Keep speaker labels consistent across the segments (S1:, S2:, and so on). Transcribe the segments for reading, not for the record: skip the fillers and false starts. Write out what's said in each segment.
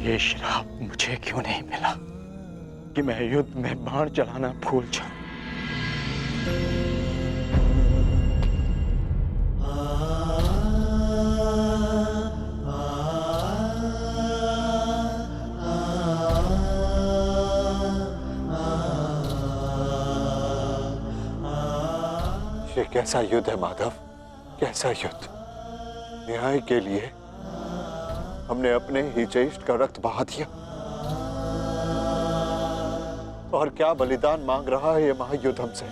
S1: ये श्राप मुझे क्यों नहीं मिला कि मैं युद्ध में बाण चलाना भूल जाऊं।
S2: ये कैसा युद्ध है माधव, कैसा युद्ध। न्याय के लिए हमने अपने ही ज्येष्ठ का रक्त बहा दिया, और क्या बलिदान मांग रहा है ये महायुद्ध हमसे।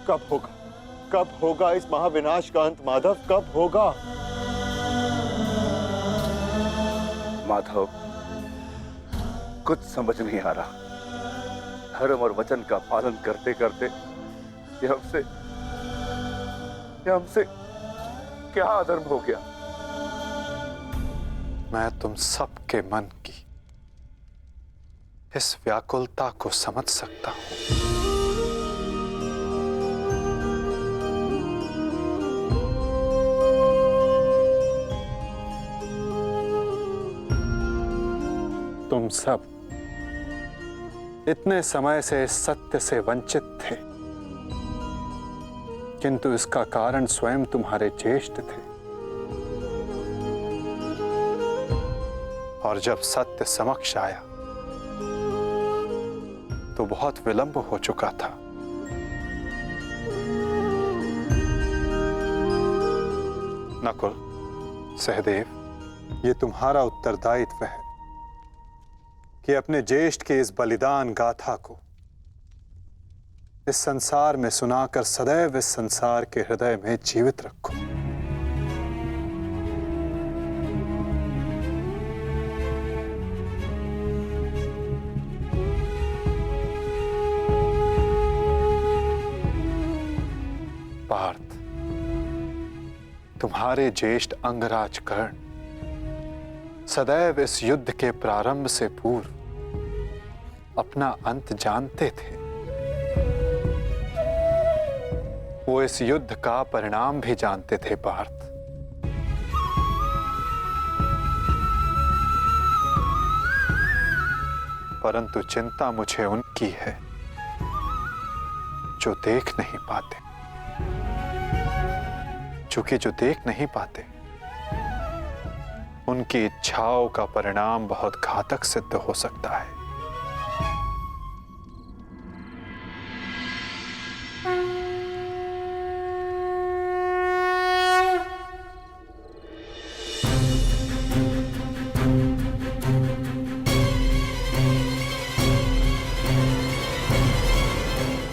S2: कब होगा इस महाविनाश का अंत माधव, कब होगा।
S3: माधव, कुछ समझ नहीं आ रहा। धर्म और वचन का पालन करते करते ये हमसे क्या अधर्म हो गया।
S4: मैं तुम सबके मन की इस व्याकुलता को समझ सकता हूं। तुम सब इतने समय से इस सत्य से वंचित थे, किंतु इसका कारण स्वयं तुम्हारे ज्येष्ठ थे। और जब सत्य समक्ष आया तो बहुत विलंब हो चुका था। नकुल, सहदेव, ये तुम्हारा उत्तरदायित्व है कि अपने ज्येष्ठ के इस बलिदान गाथा को इस संसार में सुनाकर सदैव इस संसार के हृदय में जीवित रखो। पार्थ, तुम्हारे ज्येष्ठ अंगराज कर्ण सदैव इस युद्ध के प्रारंभ से पूर्व अपना अंत जानते थे। वो इस युद्ध का परिणाम भी जानते थे पार्थ। परंतु चिंता मुझे उनकी है जो देख नहीं पाते, क्योंकि जो देख नहीं पाते उनकी इच्छाओं का परिणाम बहुत घातक सिद्ध हो सकता है।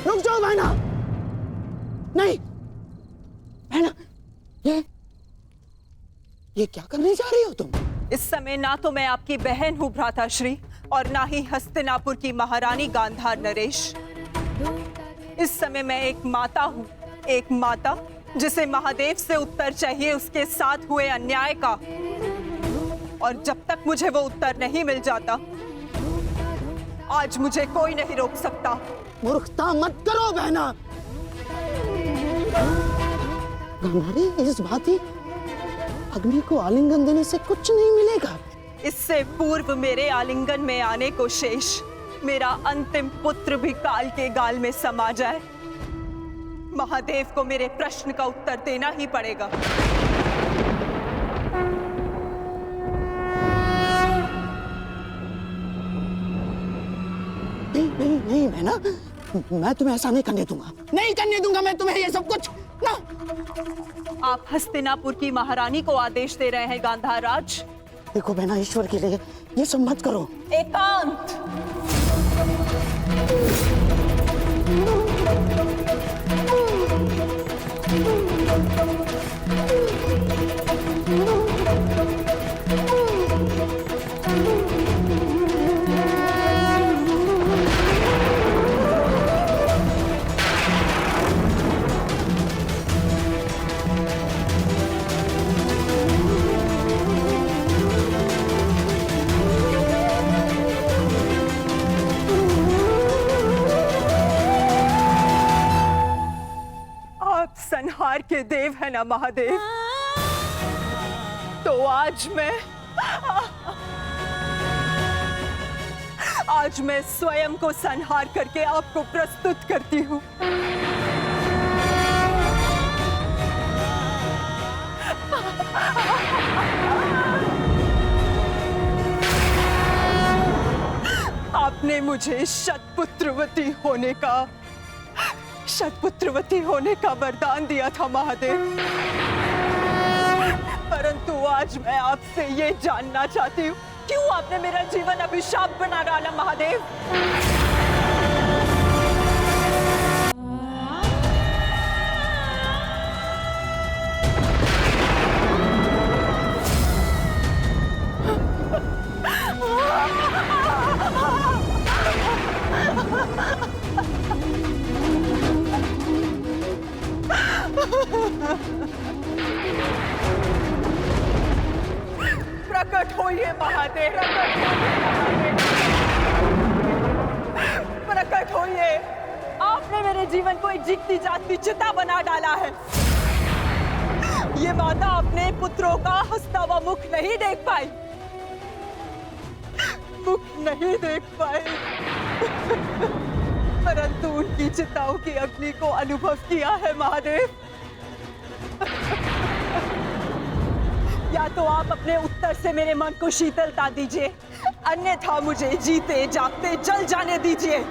S5: रुक जाओ बहना, नहीं बहना, ये क्या करने जा रही हो तुम?
S6: इस समय ना तो मैं आपकी बहन हूँ भ्राताश्री, और ना ही हस्तिनापुर की महारानी गांधार नरेश। इस समय मैं एक माता हूँ, एक माता जिसे महादेव से उत्तर चाहिए उसके साथ हुए अन्याय का। और जब तक मुझे वो उत्तर नहीं मिल जाता, आज मुझे कोई नहीं रोक सकता।
S5: मूर्खता मत करो बहना। गांधारी, इस भांति अग्नि को आलिंगन देने से कुछ नहीं मिलेगा।
S6: इससे पूर्व मेरे आलिंगन में आने को शेष मेरा अंतिम पुत्र भी काल के गाल में समा जाए, महादेव को मेरे प्रश्न का उत्तर देना ही पड़ेगा।
S5: नहीं बहना, मैं तुम्हें ऐसा नहीं करने दूंगा, नहीं करने दूंगा मैं तुम्हें ये सब कुछ ना।
S6: आप हस्तिनापुर की महारानी को आदेश दे रहे हैं गांधार राज।
S5: देखो बहना, ईश्वर के लिए ये सब मत करो।
S6: एकांत। संहार के देव है ना महादेव, तो आज मैं आज मैं स्वयं को संहार करके आपको प्रस्तुत करती हूँ। आपने मुझे शतपुत्रवती होने का वरदान दिया था महादेव, परंतु आज मैं आपसे ये जानना चाहती हूँ, क्यों आपने मेरा जीवन अभिशाप बना डाला महादेव? प्रकट होइए महादेव, प्रकट होइए। आपने मेरे जीवन को एक जीती जागती चिता बना डाला है। ये माता अपने पुत्रों का हंसता हुआ मुख नहीं देख पाई, परंतु उनकी चिताओं की अग्नि को अनुभव किया है महादेव। या तो आप अपने उत्तर से मेरे मन को शीतलता दीजिए, अन्यथा मुझे जीते जागते जल जाने दीजिए।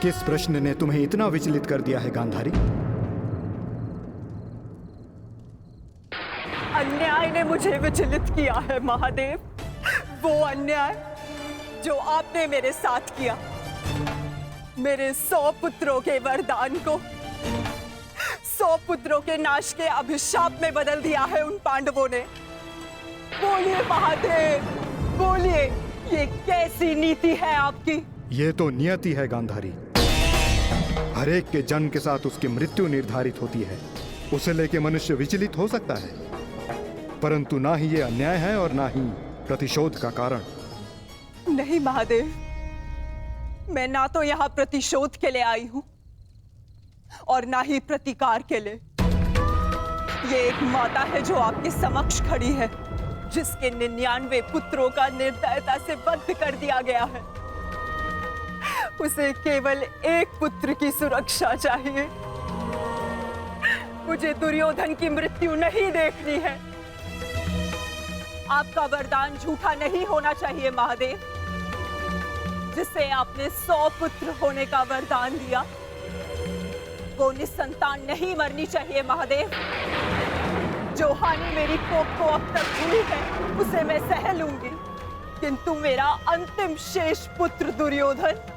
S7: किस प्रश्न ने तुम्हें इतना विचलित कर दिया है गांधारी?
S6: अन्याय ने मुझे विचलित किया है महादेव, वो अन्याय जो आपने मेरे साथ किया। मेरे 100 पुत्रों के वरदान को 100 पुत्रों के नाश के अभिशाप में बदल दिया है उन पांडवों ने। बोलिए महादेव, बोलिए, ये कैसी नीति है आपकी?
S7: ये तो नियति है गांधारी। हर एक के जन्म के साथ उसकी मृत्यु निर्धारित होती है। उसे लेके मनुष्य विचलित हो सकता है, परंतु ना ही ये अन्याय है और ना ही प्रतिशोध का कारण।
S6: नहीं महादेव, मैं ना तो यहाँ प्रतिशोध के लिए आई हूँ और ना ही प्रतिकार के लिए। ये एक माता है जो आपके समक्ष खड़ी है, जिसके 99 पुत्रों का निर्दयता से वध कर दिया गया है। उसे केवल एक पुत्र की सुरक्षा चाहिए। मुझे दुर्योधन की मृत्यु नहीं देखनी है। आपका वरदान झूठा नहीं होना चाहिए महादेव। जिसे आपने 100 पुत्र होने का वरदान दिया, वो निसंतान नहीं मरनी चाहिए महादेव। जो हानि मेरी कोख को अब तक हुई है, उसे मैं सह लूंगी, किंतु मेरा अंतिम शेष पुत्र दुर्योधन,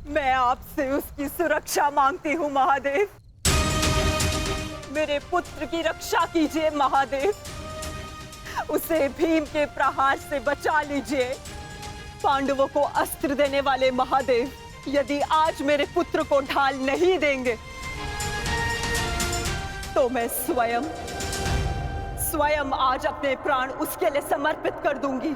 S6: मैं आपसे उसकी सुरक्षा मांगती हूँ महादेव। मेरे पुत्र की रक्षा कीजिए महादेव। उसे भीम के प्रहार से बचा लीजिए। पांडवों को अस्त्र देने वाले महादेव, यदि आज मेरे पुत्र को ढाल नहीं देंगे, तो मैं स्वयं आज अपने प्राण उसके लिए समर्पित कर दूंगी।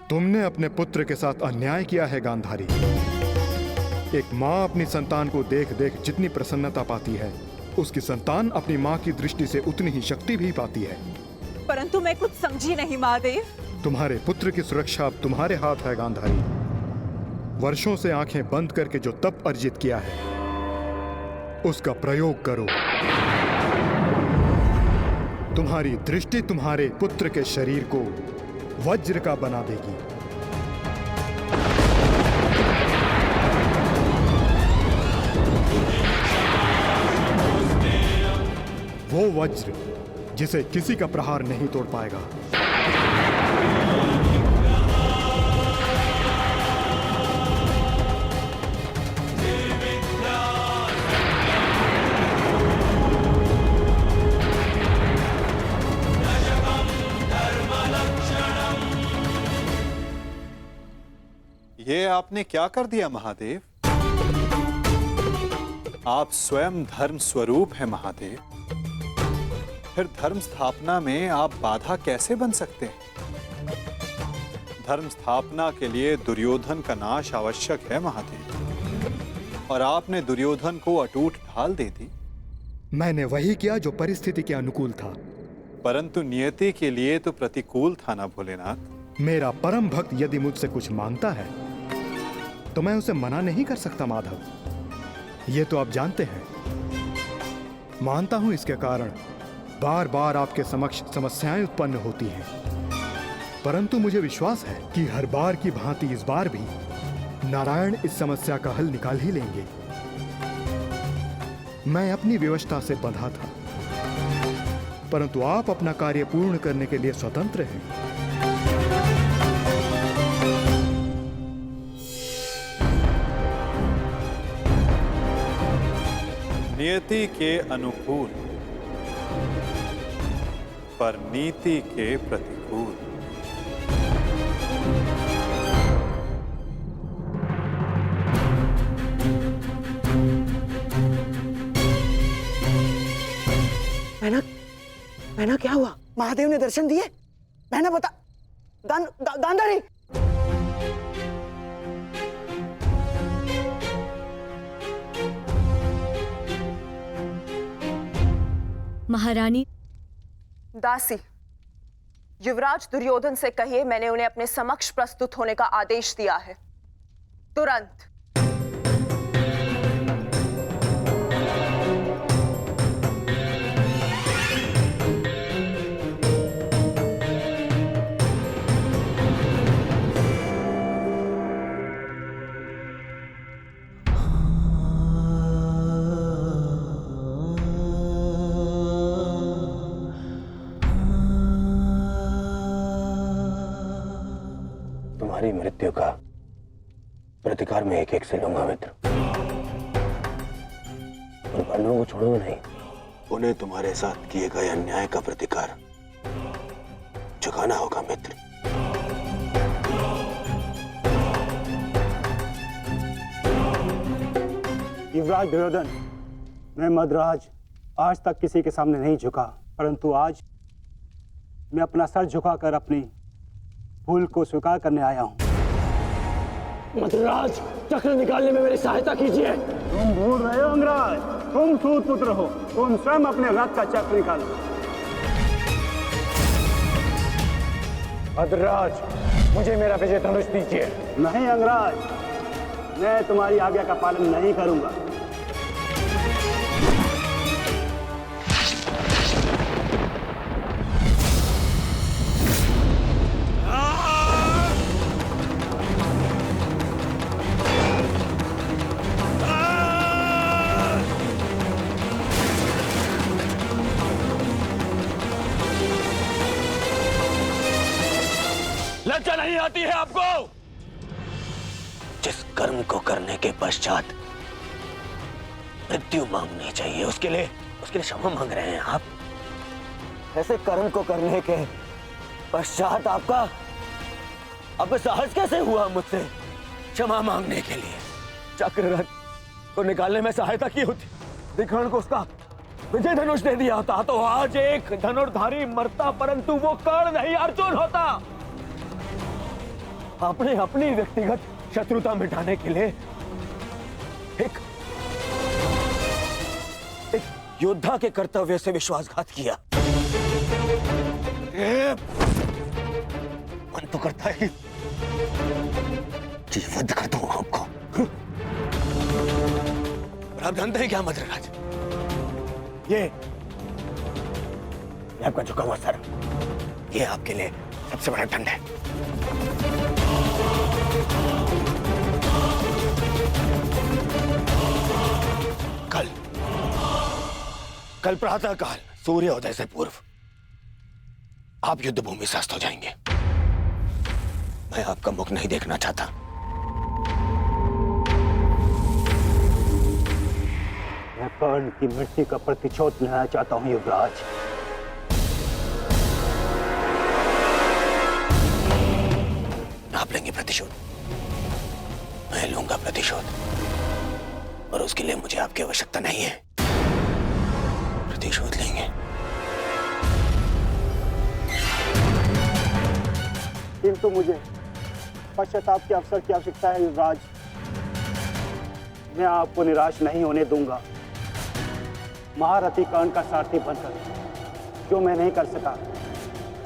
S7: तुमने अपने पुत्र के साथ अन्याय किया है गांधारी। एक माँ अपनी संतान को देख देख जितनी प्रसन्नता पाती है, उसकी संतान अपनी माँ की दृष्टि से उतनी ही शक्ति भी पाती है।
S6: परंतु मैं कुछ समझी नहीं महादेव।
S7: तुम्हारे पुत्र की सुरक्षा अब तुम्हारे हाथ है गांधारी। वर्षों से आंखें बंद करके जो तप अर्जित किया है, उसका प्रयोग करो। तुम्हारी दृष्टि तुम्हारे पुत्र के शरीर को वज्र का बना देगी। वो वज्र जिसे किसी का प्रहार नहीं तोड़ पाएगा।
S4: ये आपने क्या कर दिया महादेव? आप स्वयं धर्म स्वरूप हैं महादेव, फिर धर्म स्थापना में आप बाधा कैसे बन सकते हैं? धर्म स्थापना के लिए दुर्योधन का नाश आवश्यक है महादेव, और आपने दुर्योधन को अटूट ढाल दे दी।
S7: मैंने वही किया जो परिस्थिति के अनुकूल था।
S4: परंतु नियति के लिए तो प्रतिकूल था ना भोलेनाथ।
S7: मेरा परम भक्त यदि मुझसे कुछ मांगता है तो मैं उसे मना नहीं कर सकता माधव, ये तो आप जानते हैं। मानता हूं इसके कारण बार बार आपके समक्ष समस्याएं उत्पन्न होती हैं, परंतु मुझे विश्वास है कि हर बार की भांति इस बार भी नारायण इस समस्या का हल निकाल ही लेंगे। मैं अपनी व्यवस्था से बंधा था, परंतु आप अपना कार्य पूर्ण करने के लिए स्वतंत्र हैं।
S4: नियति के अनुकूल पर नीति के प्रतिकूल।
S5: मैना क्या हुआ? महादेव ने दर्शन दिए? मैना बता। गांधारी
S8: महारानी।
S6: दासी, युवराज दुर्योधन से कहिए मैंने उन्हें अपने समक्ष प्रस्तुत होने का आदेश दिया है, तुरंत।
S1: तुम्हारी मृत्यु का प्रतिकार मैं एक एक से लूंगा मित्र, और पांडवों को छोड़ूंगा नहीं। उन्हें तुम्हारे साथ किए गए अन्याय का प्रतिकार चुकाना होगा मित्र।
S9: युवराज दुर्योधन, मैं मद्राज आज तक किसी के सामने नहीं झुका, परंतु आज मैं अपना सर झुकाकर अपनी भूल को स्वीकार करने आया हूं।
S5: मद्राज, चक्र निकालने में मेरी सहायता कीजिए।
S9: तुम भूल रहे हो अंगराज, तुम सूत पुत्र हो, तुम स्वयं अपने रथ का चक्र निकालो।
S5: मद्राज, मुझे मेरा विजय धनुष दीजिए।
S9: नहीं अंगराज, मैं तुम्हारी आज्ञा का पालन नहीं करूंगा।
S1: लज्जा नहीं आती है आपको? जिस कर्म को करने के पश्चात मृत्यु मांगनी चाहिए, उसके लिए क्षमा मांग रहे हैं आप। ऐसे कर्म को करने के पश्चात आपका अब साहस कैसे हुआ मुझसे क्षमा मांगने के लिए? चक्ररथ को निकालने में सहायता की होती, विकर्ण को उसका विजय धनुष दे दिया होता, तो आज एक धनुर्धारी मरता, परंतु वो कर्ण नहीं अर्जुन होता। आपने अपनी व्यक्तिगत शत्रुता मिटाने के लिए एक योद्धा के कर्तव्य से विश्वासघात किया। मन तो करता है कि वध कर दूं आपको, पर आप जानते हैं क्या मद्रराज, ये आपका झुका हुआ सर, ये आपके लिए सबसे बड़ा दंड है। कल प्रातःकाल सूर्योदय से पूर्व आप युद्ध भूमि से अस्त हो जाएंगे। मैं आपका मुख नहीं देखना चाहता।
S9: मैं कर्ण की मृत्यु का प्रतिशोध लेना चाहता हूं युवराज।
S1: आप लेंगे प्रतिशोध, मैं लूंगा प्रतिशोध, और उसके लिए मुझे आपकी आवश्यकता नहीं है। प्रतिशोध लेंगे।
S9: किंतु मुझे पश्चाताप के अवसर की आवश्यकता है युवराज। मैं आपको निराश नहीं होने दूंगा। महारथी कर्ण का सारथी बनकर जो मैं नहीं कर सका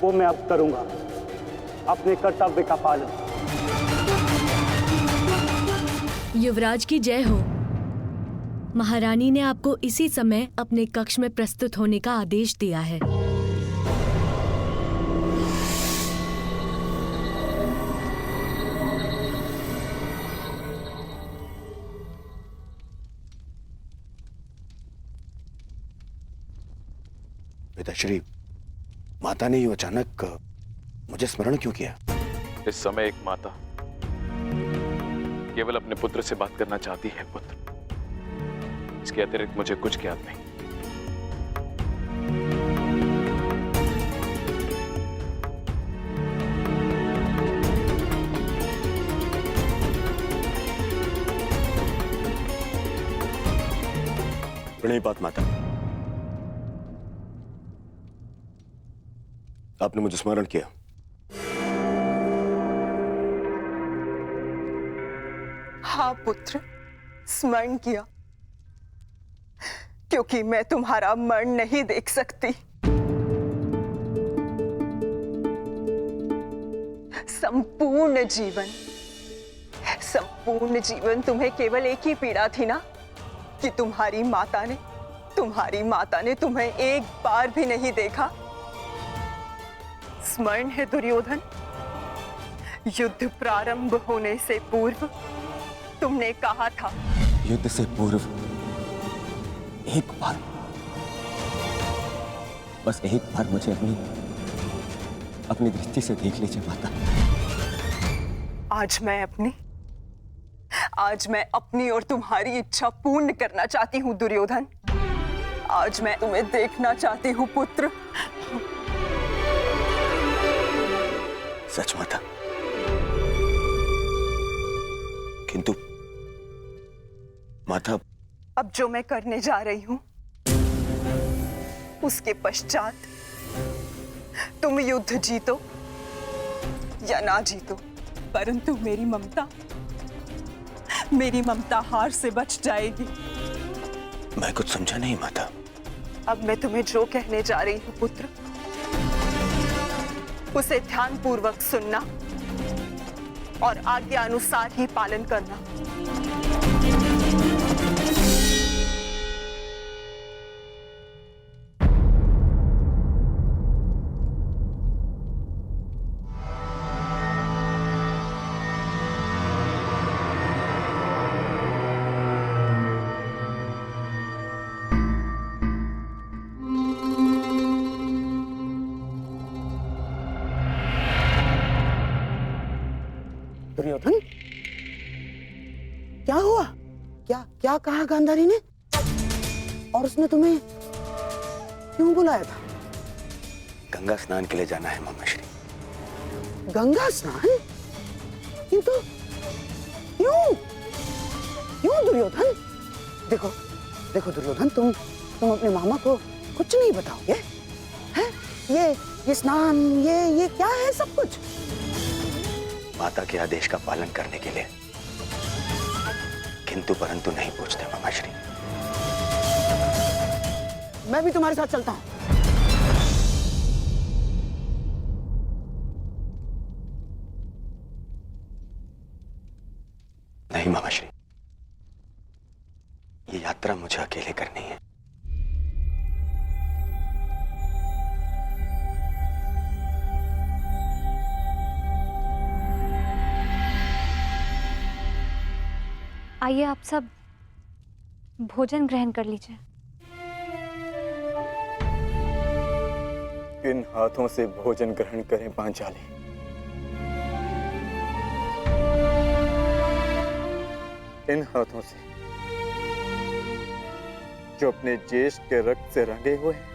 S9: वो मैं अब करूंगा, अपने कर्तव्य का पालन।
S8: युवराज की जय हो। महारानी ने आपको इसी समय अपने कक्ष में प्रस्तुत होने का आदेश दिया है।
S1: पिताश्री, माता ने यूं अचानक मुझे स्मरण क्यों किया?
S10: इस समय एक माता केवल अपने पुत्र से बात करना चाहती है पुत्र। इसके अतिरिक्त मुझे कुछ ज्ञात नहीं।
S1: प्रणिपात माता, आपने मुझे स्मरण किया।
S6: हाँ पुत्र, स्मरण किया, क्योंकि मैं तुम्हारा मरण नहीं देख सकती। संपूर्ण जीवन तुम्हें केवल एक ही पीड़ा थी ना, कि तुम्हारी माता ने तुम्हें एक बार भी नहीं देखा। स्मरण है दुर्योधन, युद्ध प्रारंभ होने से पूर्व तुमने कहा था,
S1: युद्ध से पूर्व एक बार, बस एक बार मुझे अपनी दृष्टि से देख लीजिए माता।
S6: आज मैं अपनी और तुम्हारी इच्छा पूर्ण करना चाहती हूँ दुर्योधन। आज मैं तुम्हें देखना चाहती हूँ पुत्र।
S1: सच माता, किंतु माता,
S6: अब जो मैं करने जा रही हूं उसके पश्चात तुम युद्ध जीतो या ना जीतो, परंतु मेरी ममता हार से बच जाएगी।
S1: मैं कुछ समझा नहीं माता।
S6: अब मैं तुम्हें जो कहने जा रही हूं पुत्र, उसे ध्यानपूर्वक सुनना और आज्ञा अनुसार ही पालन करना।
S5: दुर्योधन, क्या हुआ? क्या कहा गांधारी ने? और उसने तुम्हें क्यों बुलाया था?
S1: गंगा स्नान के लिए जाना है मामाश्री।
S5: गंगा स्नान? किंतु क्यों दुर्योधन? देखो दुर्योधन, तुम अपने मामा को कुछ नहीं बताओगे? हैं? ये स्नान, ये क्या है सब कुछ?
S1: माता के आदेश का पालन करने के लिए, किंतु परंतु नहीं पूछते मामाश्री।
S5: मैं भी तुम्हारे साथ चलता हूं।
S1: नहीं मामाश्री, ये यात्रा मुझे अकेले करनी है।
S11: आइए आप सब भोजन ग्रहण कर लीजिए।
S1: इन हाथों से भोजन ग्रहण करें पांचाली। इन हाथों से जो अपने ज्येष्ठ के रक्त से रंगे हुए हैं।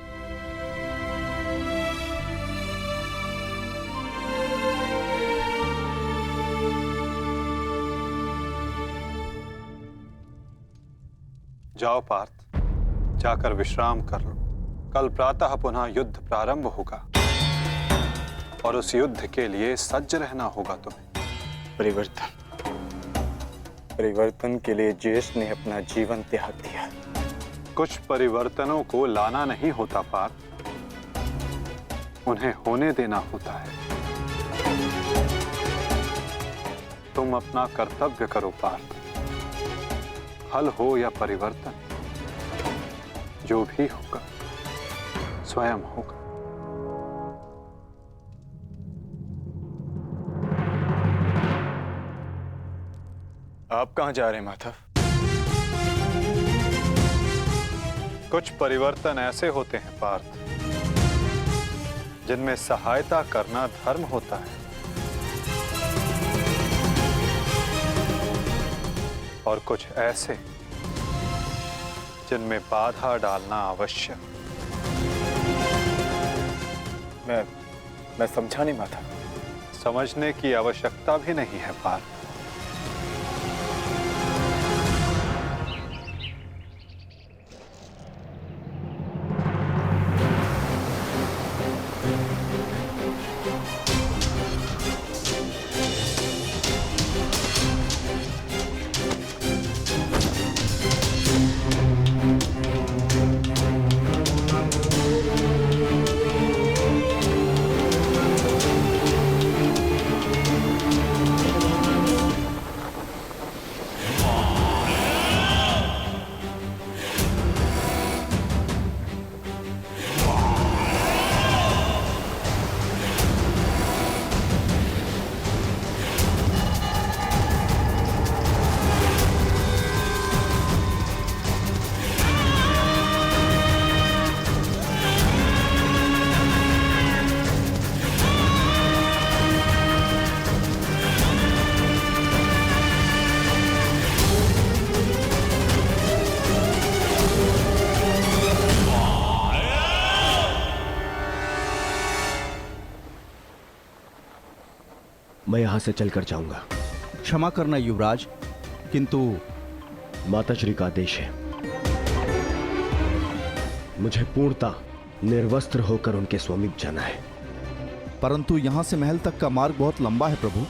S4: जाओ पार्थ, जाकर विश्राम कर लो। कल प्रातः पुनः युद्ध प्रारंभ होगा और उस युद्ध के लिए सज्ज रहना होगा तुम्हें।
S1: परिवर्तन के लिए ज्येष्ठ ने अपना जीवन त्याग दिया।
S4: कुछ परिवर्तनों को लाना नहीं होता पार्थ, उन्हें होने देना होता है। तुम अपना कर्तव्य करो पार्थ। फल हो या परिवर्तन, जो भी होगा स्वयं होगा।
S1: आप कहां जा रहे हैं माधव?
S4: कुछ परिवर्तन ऐसे होते हैं पार्थ जिनमें सहायता करना धर्म होता है, और कुछ ऐसे जिनमें बाधा डालना आवश्यक।
S1: मैं समझा नहीं माधव।
S4: समझने की आवश्यकता भी नहीं है पार्थ।
S1: मैं यहां से चलकर जाऊंगा।
S12: क्षमा करना युवराज, किंतु
S1: माताश्री का आदेश है। मुझे पूर्णतः निर्वस्त्र होकर उनके समीप जाना है।
S12: परंतु यहां से महल तक का मार्ग बहुत लंबा है प्रभु।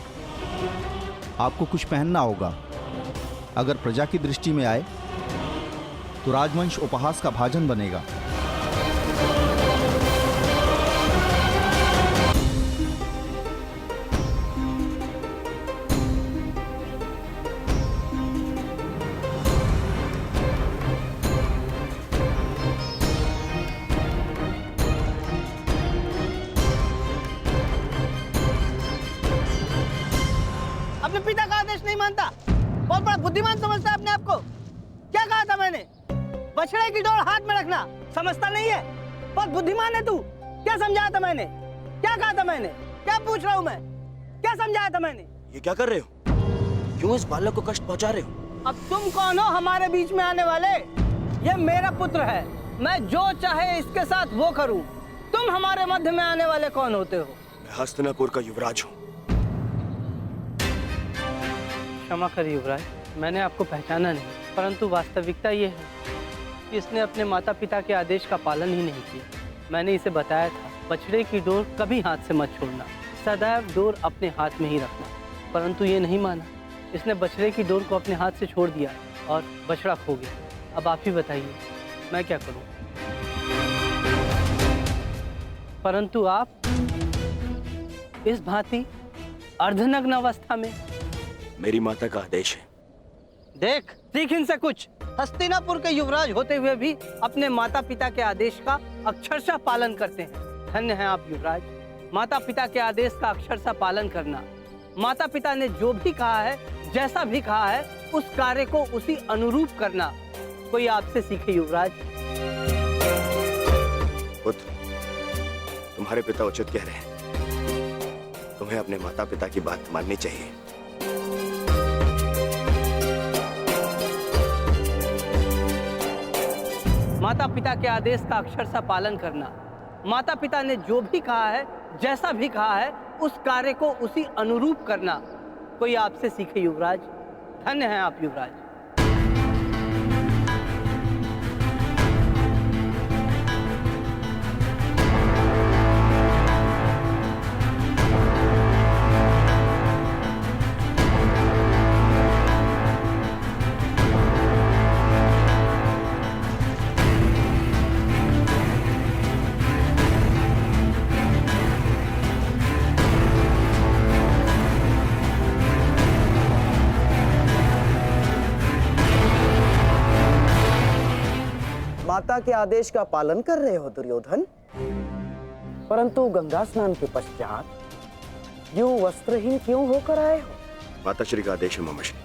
S12: आपको कुछ पहनना होगा। अगर प्रजा की दृष्टि में आए तो राजवंश उपहास का भाजन बनेगा।
S5: अपने पिता का आदेश नहीं मानता, बहुत बड़ा बुद्धिमान समझता है अपने आप को। क्या कहा था मैंने? बछड़े की डोर हाथ में रखना समझता नहीं है? बहुत बुद्धिमान है तू। क्या समझाया था मैंने? क्या कहा था मैंने? क्या पूछ रहा हूँ मैं? क्या समझाया था मैंने?
S1: ये क्या कर रहे हो? क्यों इस बालक को कष्ट पहुंचा रहे हो?
S5: अब तुम कौन हो हमारे बीच में आने वाले? ये मेरा पुत्र है, मैं जो चाहे इसके साथ वो करूं। तुम हमारे मध्य में आने वाले कौन होते हो?
S1: मैं हस्तिनापुर का युवराज हूँ।
S5: क्षमा करिए युवराज, मैंने आपको पहचाना नहीं, परंतु वास्तविकता ये है कि इसने अपने माता पिता के आदेश का पालन ही नहीं किया। मैंने इसे बताया था, बछड़े की डोर कभी हाथ से मत छोड़ना, सदैव डोर अपने हाथ में ही रखना, परंतु ये नहीं माना। इसने बछड़े की डोर को अपने हाथ से छोड़ दिया और बछड़ा खो गया। अब आप ही बताइए मैं क्या करूं? परंतु आप इस भांति अर्धनग्न अवस्था में।
S1: मेरी माता का आदेश है।
S5: देख, सीख इनसे कुछ। हस्तिनापुर के युवराज होते हुए भी अपने माता पिता के आदेश का अक्षरशः पालन करते हैं। धन्य हैं आप युवराज। माता पिता के आदेश का अक्षरशः पालन करना। माता पिता ने जो भी कहा है, जैसा भी कहा है, उस कार्य को उसी अनुरूप करना कोई आपसे सीखे युवराज।
S13: पुत्र, तुम्हारे पिता उचित कह रहे हैं। तुम्हें अपने माता पिता की बात माननी चाहिए।
S5: माता पिता के आदेश का अक्षरशः पालन करना, माता पिता ने जो भी कहा है, जैसा भी कहा है, उस कार्य को उसी अनुरूप करना कोई आपसे सीखे युवराज। धन्य हैं आप युवराज।
S1: माता के आदेश का पालन कर रहे हो दुर्योधन, परंतु गंगा स्नान के पश्चात यूं वस्त्रहीन क्यों होकर आए हो?
S13: माता श्री का आदेश है मामाश्री,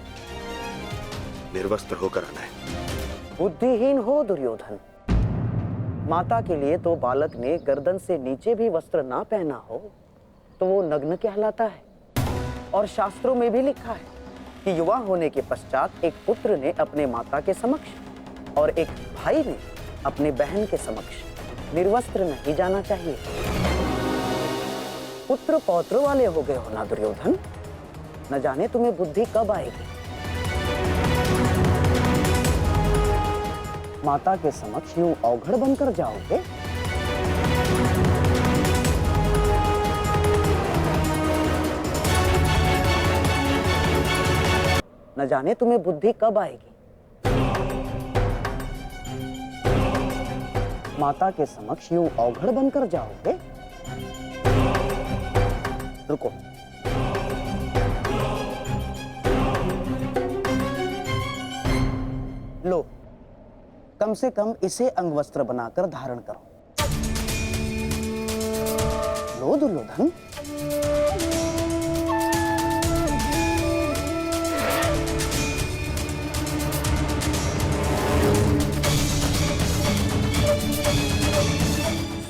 S13: निर्वस्त्र होकर आना है।
S1: बुद्धिहीन हो दुर्योधन। माता के लिए तो बालक ने गर्दन से नीचे भी वस्त्र ना पहना हो तो वो नग्न कहलाता है। और शास्त्रों में भी लिखा है कि युवा होने के पश्चात एक पुत्र ने अपने माता के समक्ष और एक भाई ने अपने बहन के समक्ष निर्वस्त्र नहीं जाना चाहिए। पुत्र पौत्र वाले हो गए हो ना दुर्योधन, न जाने तुम्हें बुद्धि कब आएगी। माता के समक्ष यूं अवघड़ बनकर जाओगे? न जाने तुम्हें बुद्धि कब आएगी। माता के समक्ष यूं अवघड़ बनकर जाओगे? रुको, लो, कम से कम इसे अंगवस्त्र बनाकर धारण करो। लो दुर्योधन।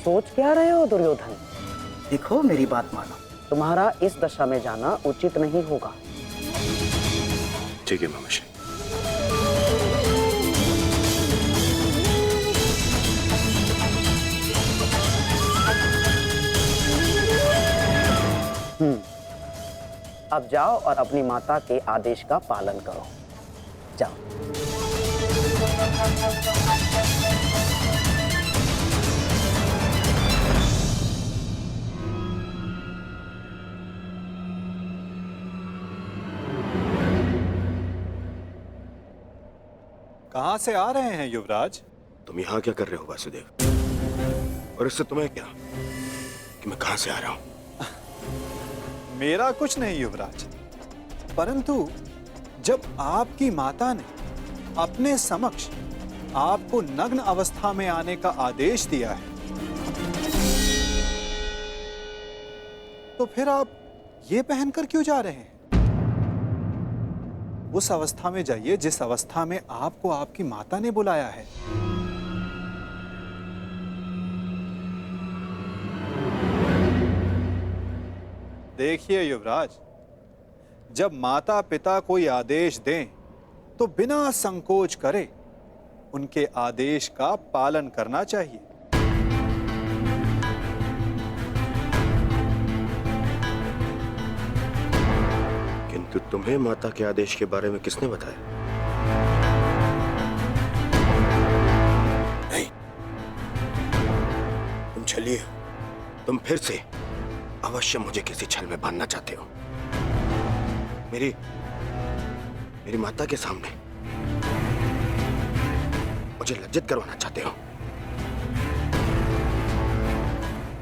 S1: सोच क्या रहे हो दुर्योधन? देखो, मेरी बात मानो, तुम्हारा इस दशा में जाना उचित नहीं होगा।
S13: ठीक है मामाश्री।
S1: अब जाओ और अपनी माता के आदेश का पालन करो। जाओ।
S4: कहां से आ रहे हैं युवराज?
S13: तुम यहाँ क्या कर रहे हो वासुदेव? और इससे तुम्हें क्या कि मैं कहां से आ रहा हूं?
S4: मेरा कुछ नहीं युवराज, परंतु जब आपकी माता ने अपने समक्ष आपको नग्न अवस्था में आने का आदेश दिया है, तो फिर आप ये पहनकर क्यों जा रहे हैं? उस अवस्था में जाइए जिस अवस्था में आपको आपकी माता ने बुलाया है। देखिए युवराज, जब माता पिता कोई आदेश दें तो बिना संकोच करे उनके आदेश का पालन करना चाहिए।
S13: किंतु तुम्हें माता के आदेश के बारे में किसने बताया? नहीं, तुम छलिए हो। तुम फिर से अवश्य मुझे किसी छल में बांधना चाहते हो। मेरी माता के सामने मुझे लज्जित करवाना चाहते हो।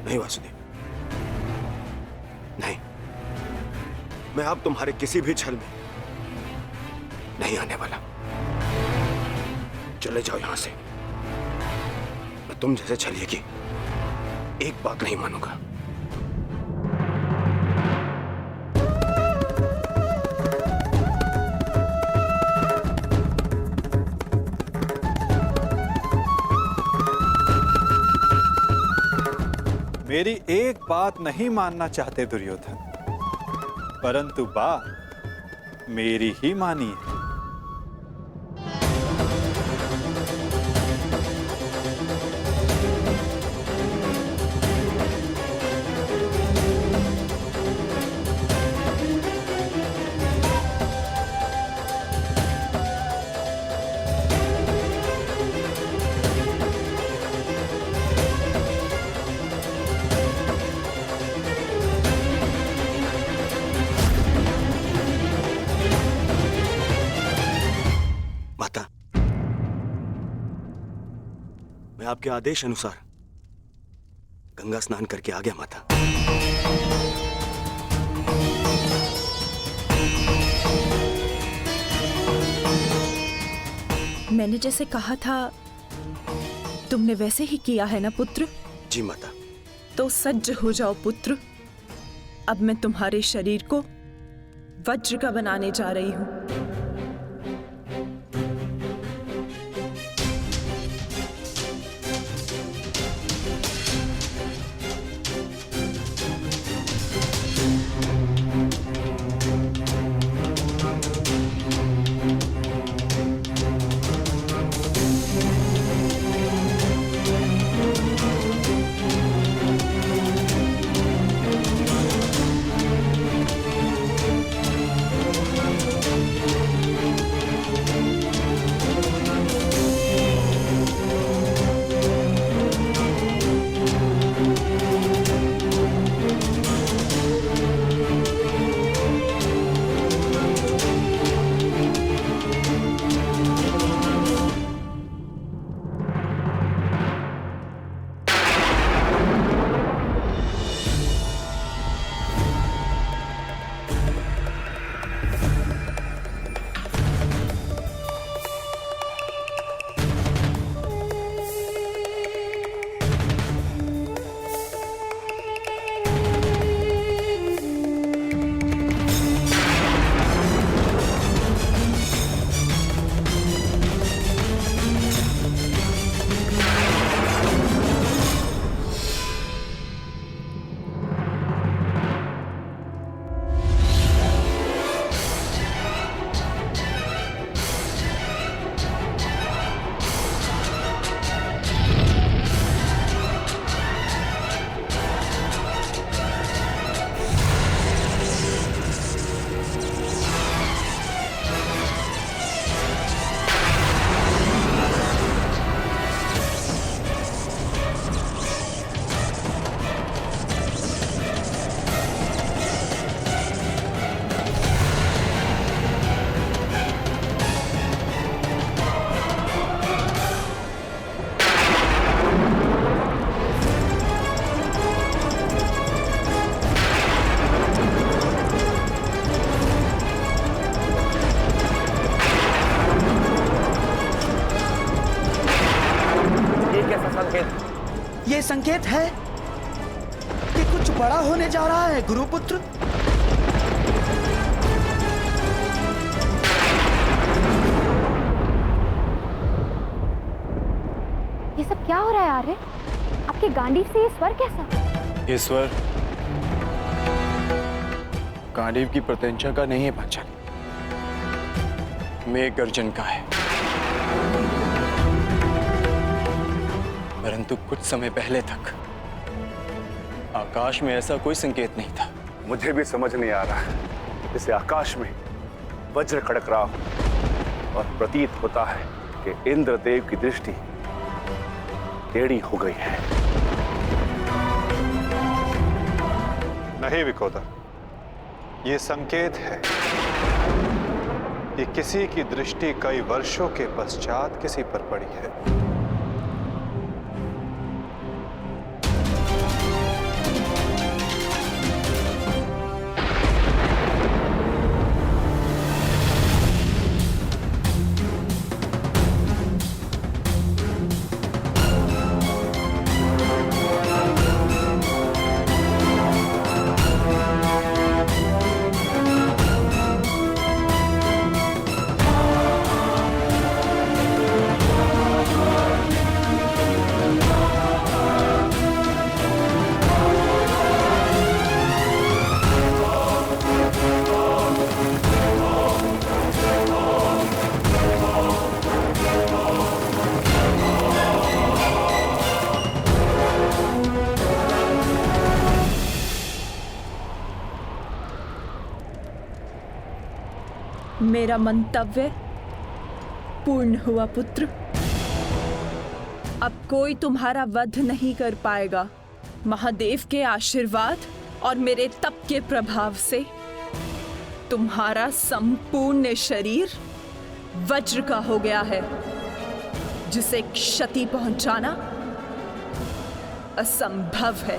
S13: नहीं वासुदेव, नहीं, मैं अब तुम्हारे किसी भी छल में नहीं आने वाला। चले जाओ यहां से। मैं तुम जैसे छलिए की एक बात नहीं मानूंगा।
S4: मेरी एक बात नहीं मानना चाहते दुर्योधन, परंतु बात मेरी ही मानिए।
S13: माता, मैं आपके आदेश अनुसार गंगा स्नान करके आ गया माता।
S14: मैंने जैसे कहा था तुमने वैसे ही किया है ना पुत्र?
S13: जी माता।
S14: तो सज्ज हो जाओ पुत्र। अब मैं तुम्हारे शरीर को वज्र का बनाने जा रही हूं।
S15: ये संकेत है कि कुछ बड़ा होने जा रहा है गुरुपुत्र।
S11: ये सब क्या हो रहा है आर्य? आपके गांडीव से ये स्वर कैसा?
S10: ये स्वर गांडीव की प्रत्यंचा का नहीं है पांचाली, मेघ गर्जन का है। परंतु कुछ समय पहले तक आकाश में ऐसा कोई संकेत नहीं था।
S3: मुझे भी समझ नहीं आ रहा है। जैसे आकाश में वज्र खड़क रहा हो और प्रतीत होता है कि इंद्रदेव की दृष्टि टेढ़ी हो गई है।
S4: नहीं विकोदर, ये संकेत है कि किसी की दृष्टि कई वर्षों के पश्चात किसी पर पड़ी है।
S14: मेरा मंतव्य पूर्ण हुआ पुत्र। अब कोई तुम्हारा वध नहीं कर पाएगा। महादेव के आशीर्वाद और मेरे तप के प्रभाव से तुम्हारा संपूर्ण शरीर वज्र का हो गया है, जिसे क्षति पहुंचाना असंभव है।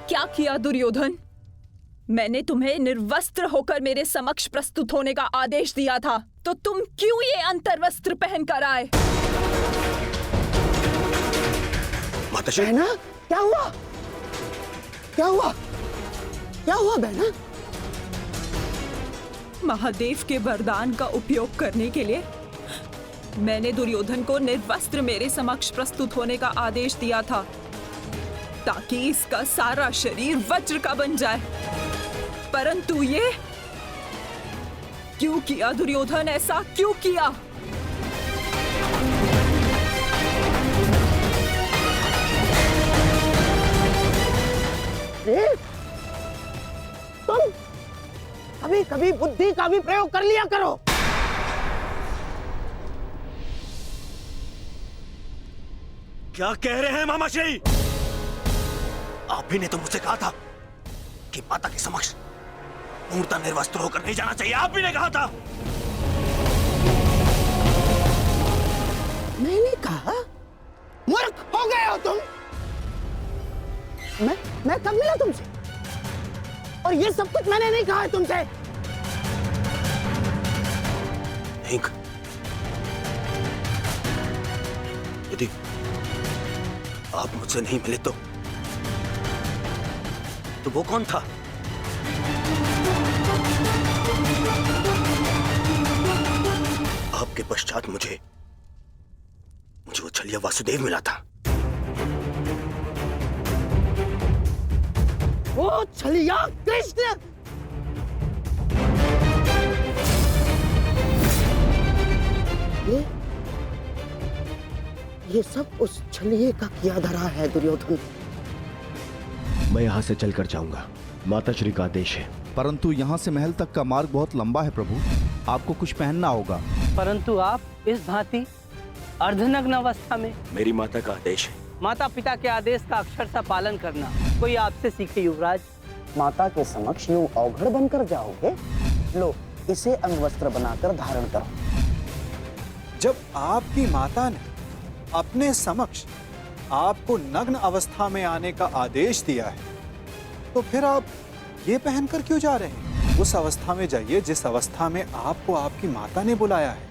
S14: क्या किया दुर्योधन? मैंने तुम्हें निर्वस्त्र होकर मेरे समक्ष प्रस्तुत होने का आदेश दिया था, तो तुम क्यों ये अंतर्वस्त्र पहनकर आए?
S15: माताश्री, बहना, क्या हुआ? क्या हुआ? क्या हुआ बहना?
S14: महादेव के वरदान का उपयोग करने के लिए मैंने दुर्योधन को निर्वस्त्र मेरे समक्ष प्रस्तुत होने का आदेश दिया था, ताकि इसका सारा शरीर वज्र का बन जाए। परंतु ये क्यों किया दुर्योधन? ऐसा क्यों किया?
S15: तुम कभी कभी बुद्धि का भी प्रयोग कर लिया करो।
S1: क्या कह रहे हैं मामाश्री? आप भी ने तो मुझसे कहा था कि माता के समक्ष पूर्णतः निर्वस्त्र होकर नहीं जाना चाहिए। आप भी ने कहा था।
S15: मैंने कहा? मूर्ख हो गए हो तुम। मैं कब मिला तुमसे? और ये सब कुछ मैंने नहीं कहा है तुमसे।
S1: नहीं, यदि आप मुझसे नहीं मिले तो वो कौन था? आपके पश्चात मुझे वो छलिया वासुदेव मिला था।
S15: वो छलिया कृष्ण। ये सब उस छलिए का किया धरा है दुर्योधन।
S13: मैं यहाँ से चलकर जाऊंगा, माताश्री का आदेश है।
S12: परंतु यहाँ से महल तक का मार्ग बहुत लंबा है प्रभु, आपको कुछ पहनना होगा।
S5: परंतु आप इस भांति अर्धनग्न अवस्था में?
S13: मेरी माता का आदेश है।
S5: माता पिता के आदेश का अक्षरशः पालन करना कोई आपसे सीखे युवराज।
S15: माता के समक्ष यूं अवघड़ बनकर जाओगे? लो, इसे अंगवस्त्र बनाकर धारण करो।
S4: जब आपकी माता ने अपने समक्ष आपको नग्न अवस्था में आने का आदेश दिया है, तो फिर आप ये पहनकर क्यों जा रहे हैं? उस अवस्था में जाइए जिस अवस्था में आपको आपकी माता ने बुलाया है।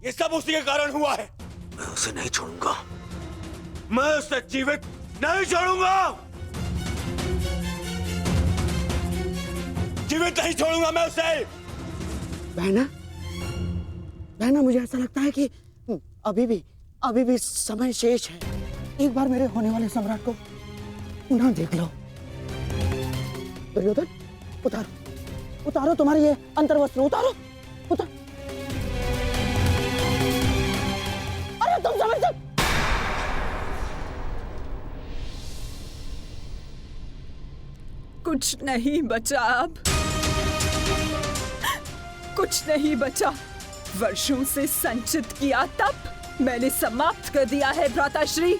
S1: ये सब उसी के कारण हुआ है। मैं उसे नहीं छोड़ूंगा, मैं उसे जीवित नहीं छोड़ूंगा, जीवित नहीं छोड़ूंगा मैं उसे।
S15: बहना, मुझे ऐसा लगता है कि अभी भी समय शेष है। एक बार मेरे होने वाले सम्राट को पुनः देख लो। दुर्योधन, उतारो तुम्हारी ये अंतर्वस्त्र, उतारो। अरे तुम समझ सकते?
S14: कुछ नहीं बचा अब, कुछ नहीं बचा। वर्षों से संचित किया तप मैंने समाप्त कर दिया है भ्राताश्री।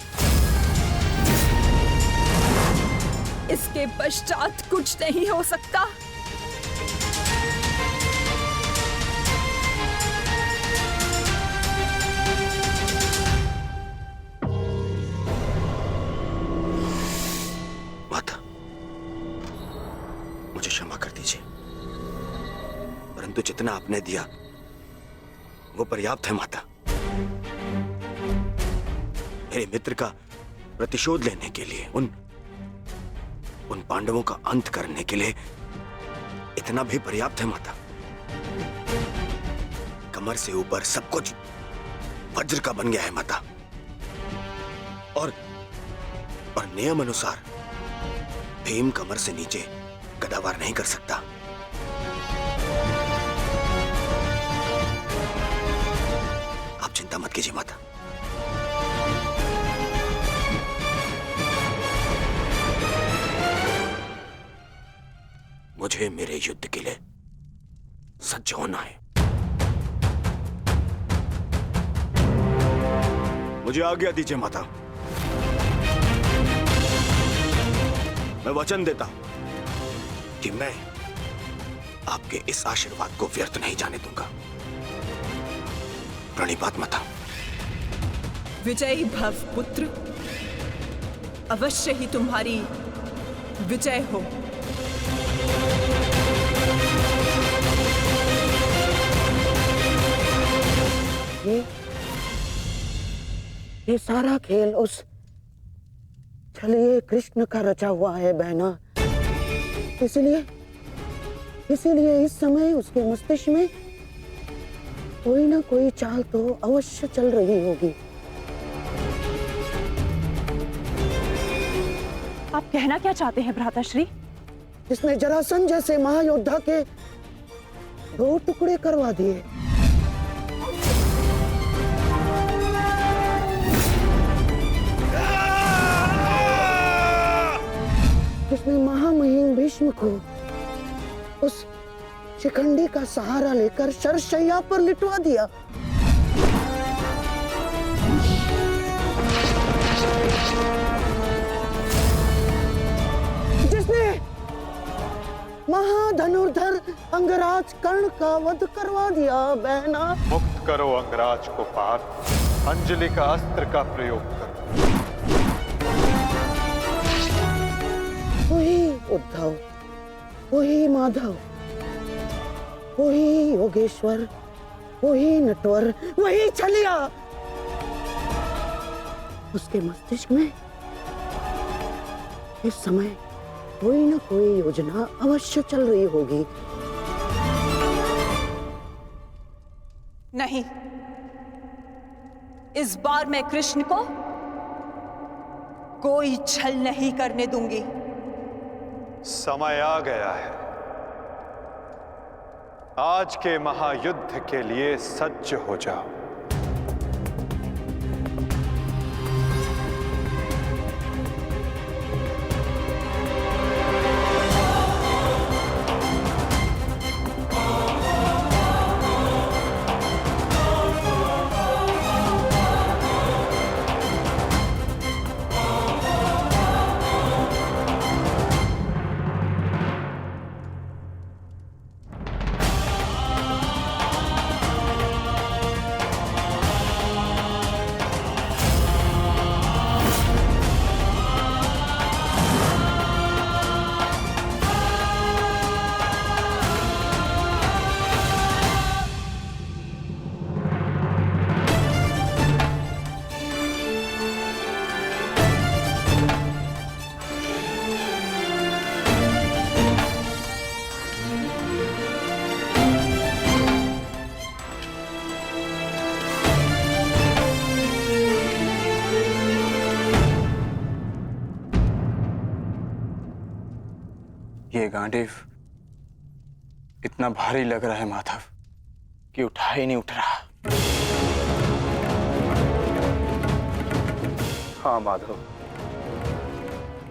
S14: इसके पश्चात कुछ नहीं हो सकता।
S13: मुझे क्षमा कर दीजिए, परंतु जितना आपने दिया वो पर्याप्त है माता। मेरे मित्र का प्रतिशोध लेने के लिए, उन पांडवों का अंत करने के लिए इतना भी पर्याप्त है माता। कमर से ऊपर सब कुछ वज्र का बन गया है माता, और नियम अनुसार भीम कमर से नीचे गदावार नहीं कर सकता। आप चिंता मत कीजिए माता। मुझे मेरे युद्ध के लिए सज्ज होना है। मुझे आज्ञा दीजिए माता। मैं वचन देता हूं कि मैं आपके इस आशीर्वाद को व्यर्थ नहीं जाने दूंगा। प्रणिपात माता।
S14: विजयी भव पुत्र, अवश्य ही तुम्हारी विजय हो।
S15: ये सारा खेल उस छलिए कृष्ण का रचा हुआ है बहना। इसीलिए इस समय उसके मस्तिष्क में कोई ना कोई चाल तो अवश्य चल रही होगी।
S6: आप कहना क्या चाहते हैं भ्राताश्री?
S15: जिसने जरासंध जैसे महायोद्धा के 2 टुकड़े करवा दिए, जिसने महामहिम भीष्म को उस शिखंडी का सहारा लेकर शरशैया पर लिटवा दिया, जिसने महाधनुर्धर अंगराज कर्ण का वध करवा दिया बहना।
S4: मुक्त करो अंगराज को पार्थ, अंजलि का अस्त्र का प्रयोग करो।
S15: वही उद्धव, वही माधव, वही योगेश्वर, वही नटवर, वही छलिया। उसके मस्तिष्क में इस समय कोई ना कोई योजना अवश्य चल रही होगी।
S6: नहीं, इस बार मैं कृष्ण को कोई छल नहीं करने दूंगी।
S4: समय आ गया है। आज के महायुद्ध के लिए सज्ज हो जाओ।
S16: ये गांडीव इतना भारी लग रहा है माधव कि उठा ही नहीं उठ रहा।
S3: हाँ माधव,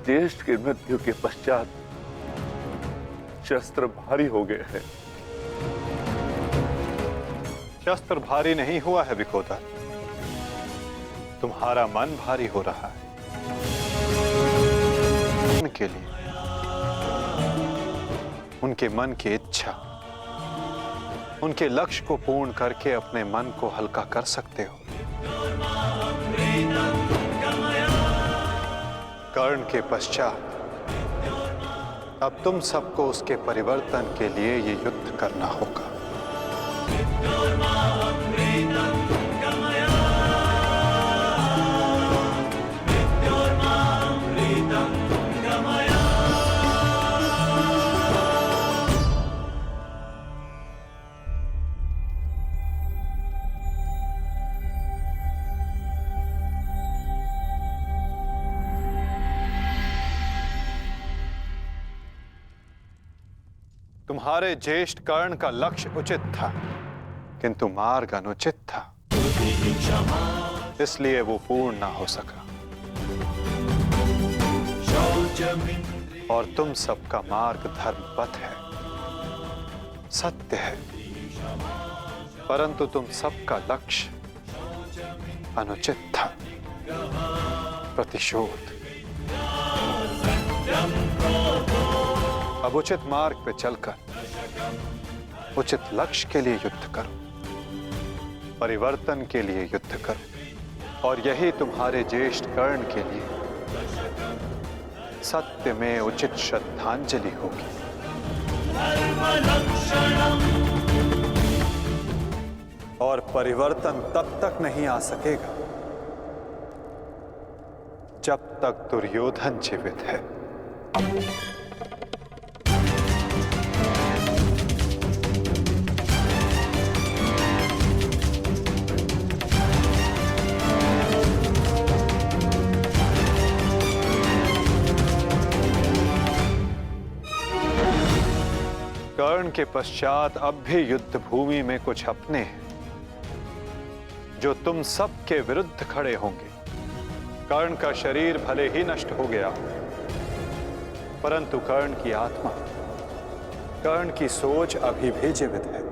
S3: ज्येष्ठ की मृत्यु के पश्चात शस्त्र भारी हो गए हैं।
S4: शस्त्र भारी नहीं हुआ है विकोदर, तुम्हारा मन भारी हो रहा है। उनके लिए, उनके मन की इच्छा, उनके लक्ष्य को पूर्ण करके अपने मन को हल्का कर सकते हो। कर्ण के पश्चात अब तुम सबको उसके परिवर्तन के लिए ये युद्ध करना होगा। तुम्हारे ज्येष्ठ कर्ण का लक्ष्य उचित था, किंतु मार्ग अनुचित था, इसलिए वो पूर्ण ना हो सका। और तुम सबका मार्ग धर्मपथ है, सत्य है, परंतु तुम सबका लक्ष्य अनुचित था, प्रतिशोध। अब उचित मार्ग पे चलकर उचित लक्ष्य के लिए युद्ध करो, परिवर्तन के लिए युद्ध करो, और यही तुम्हारे ज्येष्ठ कर्ण के लिए सत्य में उचित श्रद्धांजलि होगी। और परिवर्तन तब तक नहीं आ सकेगा जब तक दुर्योधन जीवित है। कर्ण के पश्चात अब भी युद्ध भूमि में कुछ अपने हैं जो तुम सब के विरुद्ध खड़े होंगे। कर्ण का शरीर भले ही नष्ट हो गया हो, परंतु कर्ण की आत्मा, कर्ण की सोच अभी भी जीवित है,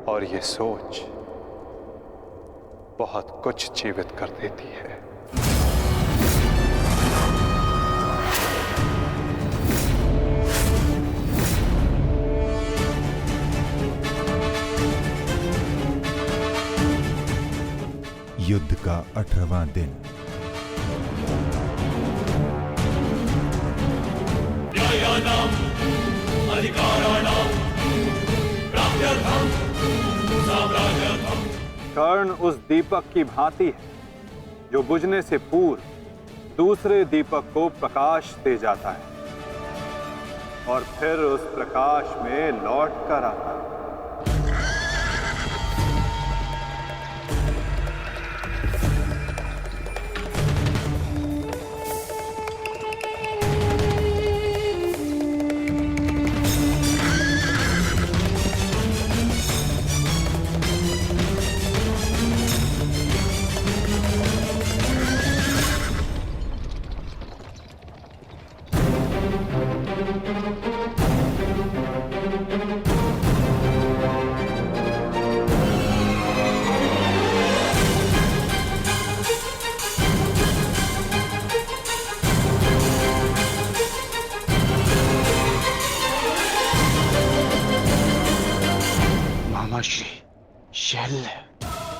S4: और ये सोच बहुत कुछ जीवित कर देती है।
S17: युद्ध का 18वां दिन।
S4: कर्ण उस दीपक की भांति है जो बुझने से पूर्व दूसरे दीपक को प्रकाश दे जाता है और फिर उस प्रकाश में लौट कर आता है।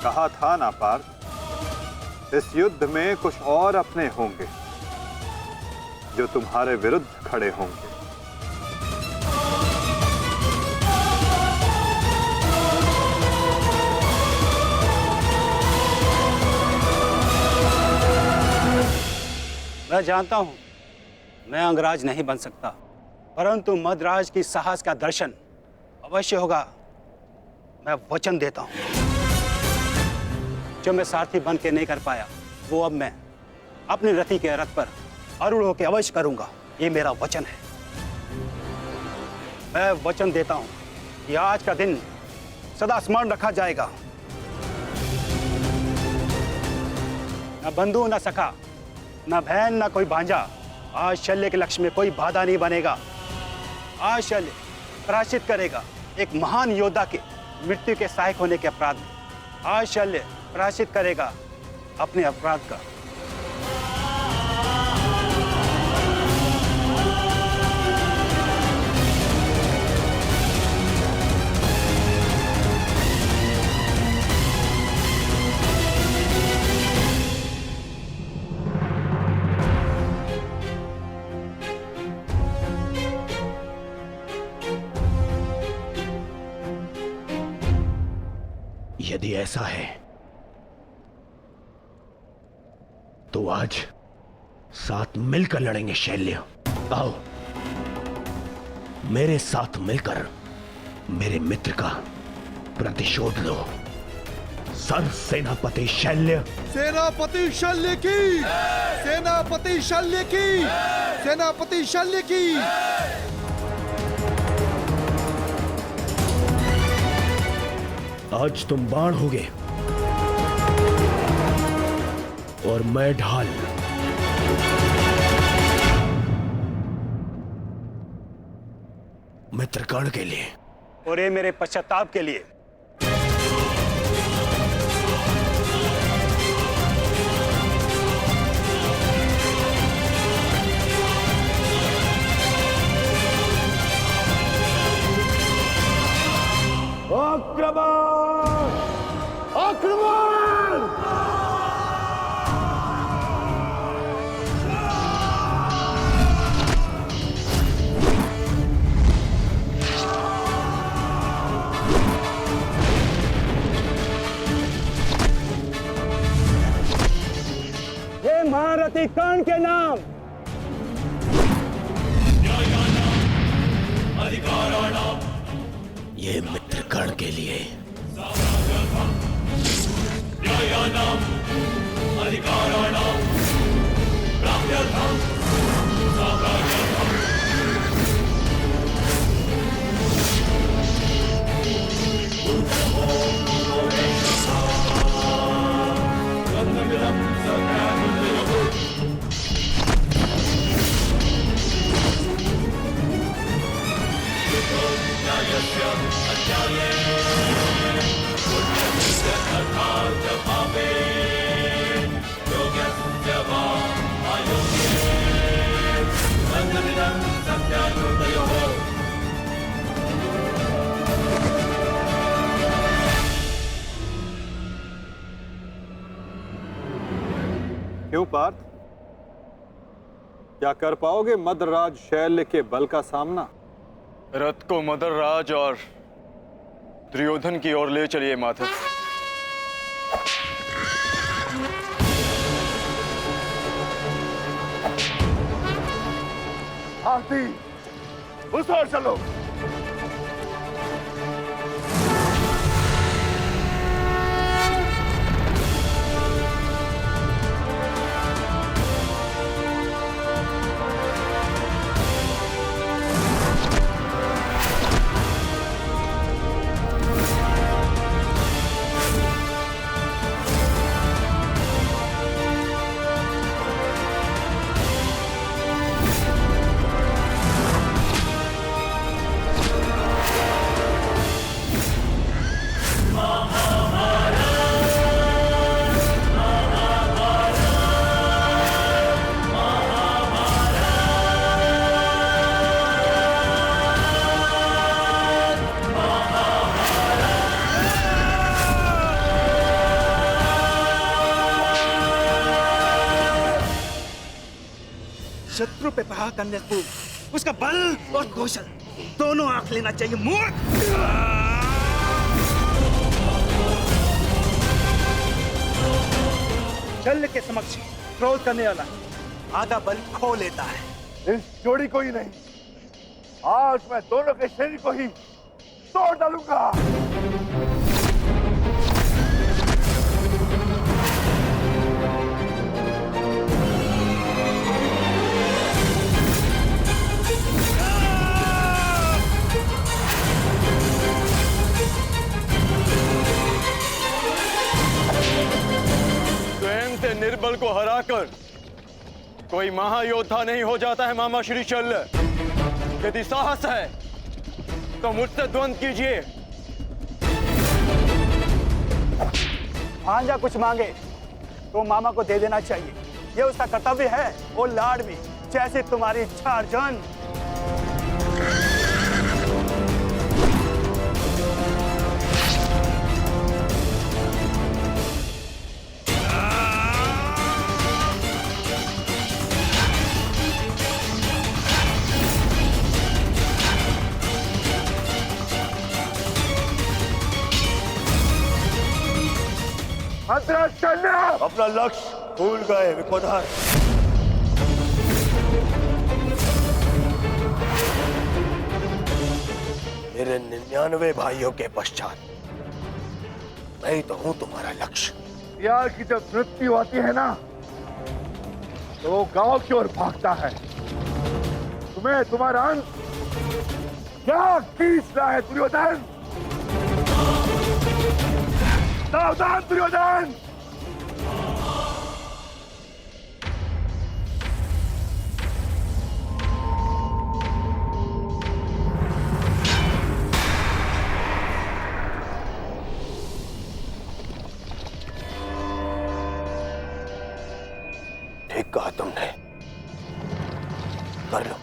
S4: कहा था ना पार्थ, इस युद्ध में कुछ और अपने होंगे जो तुम्हारे विरुद्ध खड़े होंगे।
S9: मैं जानता हूं मैं अंगराज नहीं बन सकता, परंतु मद्राज की साहस का दर्शन अवश्य होगा। मैं वचन देता हूं, जो मैं सारथी बन के नहीं कर पाया वो अब मैं अपने रथी के रथ पर आरूढ़ होकर अवश्य करूंगा। ये मेरा वचन है। मैं वचन देता हूं कि आज का दिन सदा स्मरण रखा जाएगा। न बंधु न सखा, न बहन न कोई भांजा, आज शल्य के लक्ष्य में कोई बाधा नहीं बनेगा। आज शल्य प्रायश्चित करेगा एक महान योद्धा के मृत्यु के सहायक होने के अपराध में। आज शल्य प्रायश्चित करेगा अपने अपराध का।
S13: यदि ऐसा है तो आज साथ मिलकर लड़ेंगे शैल्य। आओ मेरे साथ मिलकर मेरे मित्र का प्रतिशोध लो। सर सेनापति शैल्य।
S18: सेनापति शल्य की, सेनापति शल्य की, सेनापति शल्य की।
S13: आज तुम बाण होगे और मैं ढाल। मित्रकर्ण के लिए
S9: और ये मेरे पश्चाताप के लिए।
S18: आक्रमण! आक्रमण!
S9: ये महारथी कर्ण के नाम।
S13: ये मित्र कर्ण के लिए।
S4: क्यों पार्थ, क्या कर पाओगे मद्रराज शैल्य के बल का सामना?
S16: रथ को मद्रराज और दुर्योधन की ओर ले चलिए माधव।
S18: आरती उस ओर चलो।
S15: शत्रु पे प्रहार करने पूर्व उसका बल और कौशल दोनों आंख लेना चाहिए। मूर्ख! शल्य के समक्ष क्रोध करने वाला आधा बल खो लेता है।
S18: इस जोड़ी को ही नहीं, आज मैं दोनों के शरीर को ही तोड़ डालूंगा।
S16: निर्बल को हराकर कोई महायोद्धा नहीं हो जाता है मामा श्री शल्य। यदि साहस है तो मुझसे द्वंद कीजिए।
S9: भांजा कुछ मांगे तो मामा को दे देना चाहिए, ये उसका कर्तव्य है। वो लाड भी जैसे तुम्हारी इच्छा अर्जुन।
S2: भद्राचल्य!
S1: अपना लक्ष्य भूल गए विकोधर। मेरे 99 भाइयों के पश्चात मैं ही तो हूं तुम्हारा लक्ष्य।
S2: यार की जब मृत्यु आती है ना तो वो गांव की ओर भागता है। तुम्हें तुम्हारा अंत क्या खींच रहा है दुर्योधन? सावधान दुर्योधन!
S1: ठीक कहा तुमने, कर लो,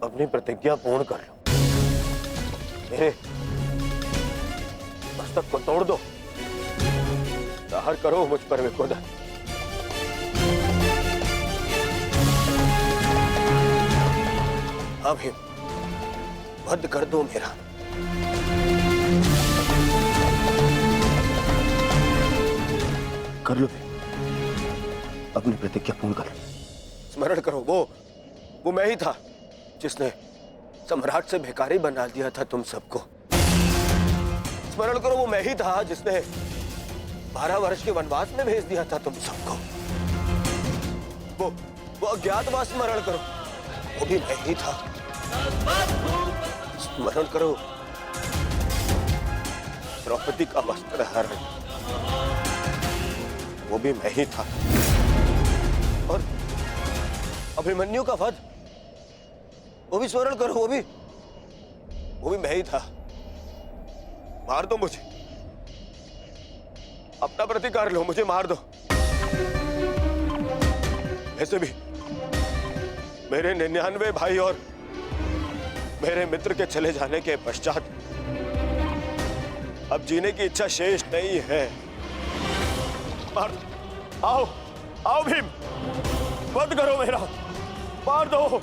S1: अपनी प्रतिज्ञा पूर्ण कर लो। मेरे मस्तक को तोड़ दो, प्रहार करो मुझ पर विकोधर। अभी वध कर दो मेरा। कर लो, अपनी प्रतिज्ञा पूर्ण कर लो। स्मरण करो, वो मैं ही था जिसने सम्राट से भिखारी बना दिया था तुम सबको। स्मरण करो, वो मैं ही था जिसने 12 वर्ष के वनवास में भेज दिया था तुम सबको। वो अज्ञातवास स्मरण करो, वो भी मैं ही था। स्मरण करो, द्रौपदी का वस्त्र हरण, वो भी मैं ही था। और अभिमन्यु का वध, वो भी स्मरण करो, वो भी मैं ही था। मार दो मुझे, अपना प्रतिकार लो, मुझे मार दो। ऐसे भी मेरे 99 भाई और मेरे मित्र के चले जाने के पश्चात अब जीने की इच्छा शेष नहीं है। मार दो, आओ भीम, वध करो मेरा, मार दो।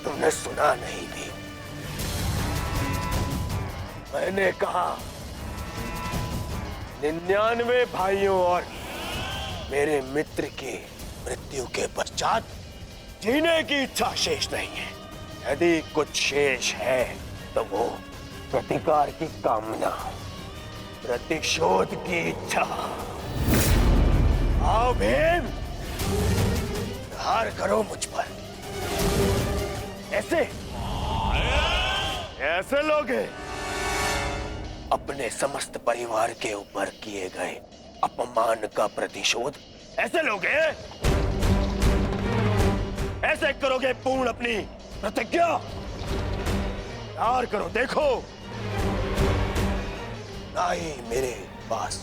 S1: तुमने सुना नहीं भी, मैंने कहा 99 भाइयों और मेरे मित्र की मृत्यु के पश्चात जीने की इच्छा शेष नहीं है। यदि कुछ शेष है तो वो प्रतिकार की कामना, प्रतिशोध की इच्छा। आओ भीम, प्रहार करो मुझ पर। ऐसे लोग अपने समस्त परिवार के ऊपर किए गए अपमान का प्रतिशोध ऐसे लोग ऐसे करोगे पूर्ण अपनी प्रतिज्ञा? प्यार करो, देखो ना ही मेरे पास